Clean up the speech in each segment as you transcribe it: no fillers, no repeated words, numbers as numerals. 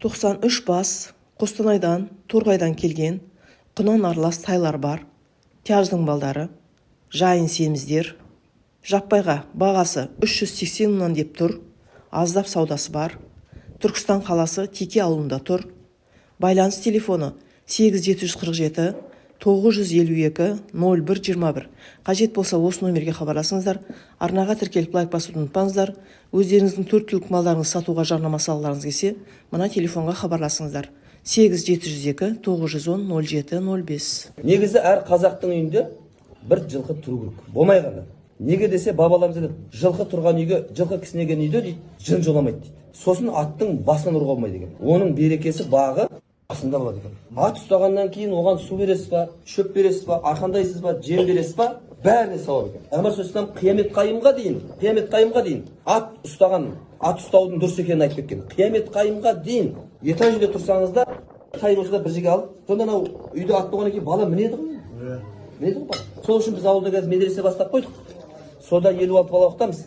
93 бас Қостанайдан, Торғайдан келген құнан аралас тайлар бар. Тяждың балдары, жайын семіздер. Жаппайға бағасы 380 мыңнан деп тұр. Аздап саудасы бар. Түркістан қаласы Теке ауылында тұр. Байланыс телефоны 8747 952 0121. Қажет болса осы номерге хабарласыңыздар. Арнаға тіркеліп лайк басуды ұмытпаңыздар. Өздеріңіздің 4 түлік малдарыңызды сатуға жарнама салғыларыңыз келсе, мына телефонға хабарласыңыздар. 8702 910 0705. Негізі әр қазақтың үйінде бір жылқы тұру керек. Болмай қалды. Неге десе бабаларымыз айтады, жылқы тұрған үйге, жылқы кісінеген үйде дейді, жын жоламайды дейді. Сосын аттың басынан ұрға болмайды екен. Оның берекесі бағы басында болады екен. Ат ұстағаннан кейін оған су бересіз ба, шөп бересіз ба, арқандайсыз ба, жем бересіз ба, бәріне сауап екен. Пайғамбар сөзсізден қиямет қайымға дейін ат ұстаған, ат ұстаудың дұрыс екенін айтып кеткен. Қиямет қайымға дейін етаж үйде тұрсаңызда, қай болса да бір жерге алып, сонда анау үйде ат болғаннан кейін бала мінеді ғой. Мінеді ғой. Сол үшін біз ауылда қазір медресе бастап қойдық. Сода 56 бала оқытамыз.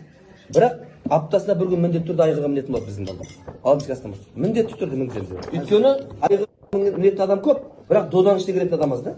Бірақ аптасына бір күн міндетті түрде айғырға мінетін болады біздің балдар. Алтыншы класстан бастап. Міндетті түрде мінгіземіз. Өйткені айғырға мінетін адам көп, бірақ додан ішіне кіретін адам аз да.